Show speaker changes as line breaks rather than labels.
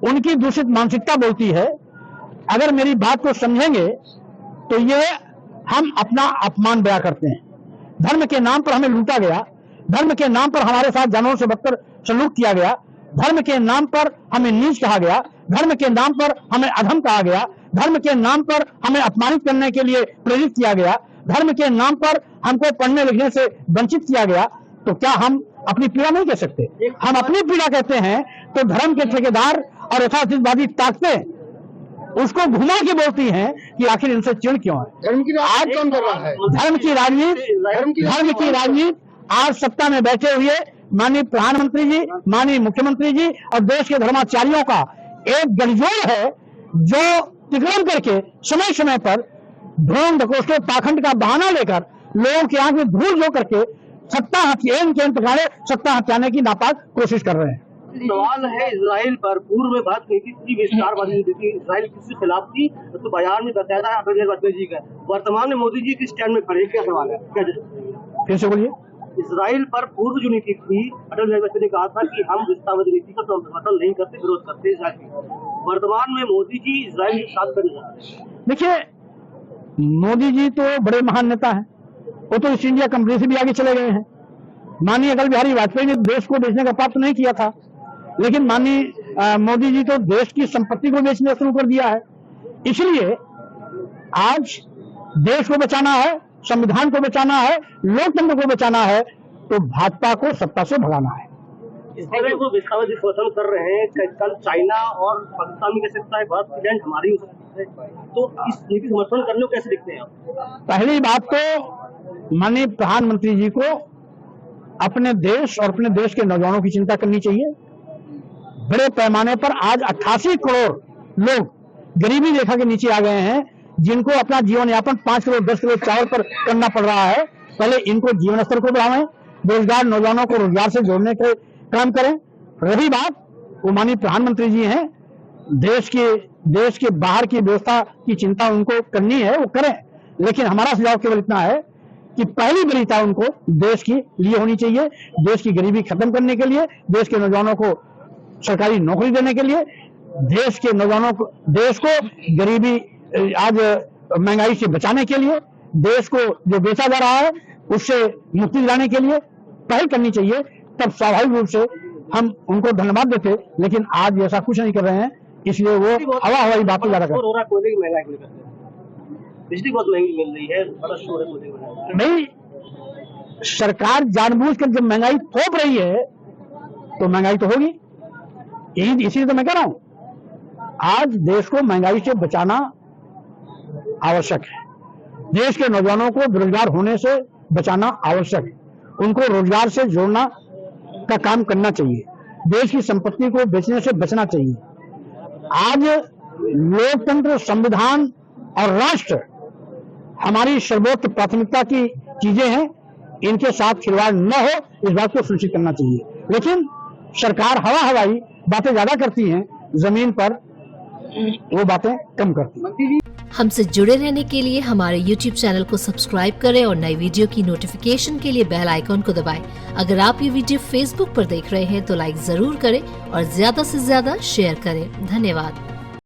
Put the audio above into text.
उनकी दूषित मानसिकता बोलती है। अगर मेरी बात को समझेंगे तो ये हम अपना अपमान बयां करते हैं। धर्म के नाम पर हमें लूटा गया, धर्म के नाम पर हमारे साथ जानवरों से बदतर सलूक किया गया, धर्म के नाम पर हमें नीच कहा गया, धर्म के नाम पर हमें अधम कहा गया, धर्म के नाम पर हमें अपमानित करने के लिए प्रेरित किया गया, धर्म के नाम पर हमको पढ़ने लिखने से वंचित किया गया। तो क्या हम अपनी पीड़ा नहीं कह सकते? हम अपनी पीड़ा कहते हैं तो धर्म के ठेकेदार और यथार्थवादी ताकतें उसको घुमा के बोलती हैं कि आखिर इनसे चिढ़ क्यों है।
धर्म की आज कौन कर रहा है?
धर्म की राजनीति आज सत्ता में बैठे हुए माननीय प्रधानमंत्री जी, माननीय मुख्यमंत्री जी और देश के धर्माचार्यों का एक गठजोड़ है जो तिकड़म करके समय समय पर ढोंग ढकोसले पाखंड का बहाना लेकर लोगों की आंख में धूल झोंक करके सत्ता हथियाने की नापाक कोशिश कर रहे हैं।
सवाल है इजराइल पर। पूर्व में बात नहीं थी, विस्तारवादी नीति थी, इजराइल किसके खिलाफ थी तो बयान में बताया था अटल बिहारी जी का। वर्तमान में मोदी जी किस स्टैंड में खड़े, क्या सवाल है?
फिर से बोलिए।
इजराइल पर पूर्व जो नीति थी, अटल बिहारी ने कहा था कि हम विस्तारवादी नीति का समर्थन नहीं करते, विरोध करते इजराइल। वर्तमान में मोदी जी इजराइल के साथ करने जा रहे हैं।
देखिए, मोदी जी तो बड़े महान नेता हैं, वो तो ईस्ट इंडिया कंपनी से भी आगे चले गए हैं। माननीय अटल बिहारी वाजपेयी ने देश को बेचने का पाप नहीं किया था, लेकिन माननीय मोदी जी तो देश की संपत्ति को बेचना शुरू कर दिया है। इसलिए आज देश को बचाना है, संविधान को बचाना है, लोकतंत्र को बचाना है, तो भाजपा को सत्ता से भगाना है।
इस तरह वो विस्तारवादी शोषण कर रहे हैं। कल चाइना और पाकिस्तान में कह सकता है भारत की लैंड हमारी हो सकती है, तो इस नीति समर्थन करने को कैसे देखते हैं आप?
पहली बात तो माननीय प्रधानमंत्री जी को अपने देश और अपने देश के नौजवानों की चिंता करनी चाहिए। बड़े पैमाने पर आज 88 करोड़ लोग गरीबी रेखा के नीचे आ गए हैं, जिनको अपना जीवन यापन 5 किलो 10 किलो चावल पर करना पड़ रहा है। पहले इनको जीवन स्तर को बढ़ावें, बेरोजगार नौजवानों को रोजगार से जोड़ने के काम करें। रही बात, वो माननीय प्रधानमंत्री जी हैं, देश के बाहर की व्यवस्था की चिंता उनको करनी है, वो करें। लेकिन हमारा सुझाव केवल इतना है कि पहली वरीयता उनको देश के लिए होनी चाहिए, देश की गरीबी खत्म करने के लिए, देश के नौजवानों को सरकारी नौकरी देने के लिए, देश के नौजवानों को, देश को गरीबी आज महंगाई से बचाने के लिए, देश को जो बेचा जा रहा है उससे मुक्ति दिलाने के लिए पहल करनी चाहिए। तब स्वाभाविक रूप से हम उनको धन्यवाद देते, लेकिन आज ऐसा कुछ नहीं कर रहे हैं, इसलिए वो हवाई बातें ज्यादा कर रहे हैं।
बिजली बहुत महंगी मिल रही है, बड़ा शोर है।
नहीं, सरकार जानबूझकर जब महंगाई थोप रही है तो महंगाई तो होगी, इसीलिए तो मैं कह रहा हूं आज देश को महंगाई से बचाना आवश्यक है। देश के नौजवानों को बेरोजगार होने से बचाना आवश्यक है, उनको रोजगार से जोड़ना का काम करना चाहिए, देश की संपत्ति को बेचने से बचना चाहिए। आज लोकतंत्र, संविधान और राष्ट्र हमारी सर्वोच्च प्राथमिकता की चीजें हैं, इनके साथ खिलवाड़ न हो इस बात को सुनिश्चित करना चाहिए। लेकिन सरकार हवाई बातें ज्यादा करती हैं, जमीन पर वो बातें कम करती हैं।
हमसे जुड़े रहने के लिए हमारे YouTube चैनल को सब्सक्राइब करें और नई वीडियो की नोटिफिकेशन के लिए बेल आइकॉन को दबाएं। अगर आप ये वीडियो Facebook पर देख रहे हैं तो लाइक जरूर करें और ज्यादा से ज्यादा शेयर करें। धन्यवाद।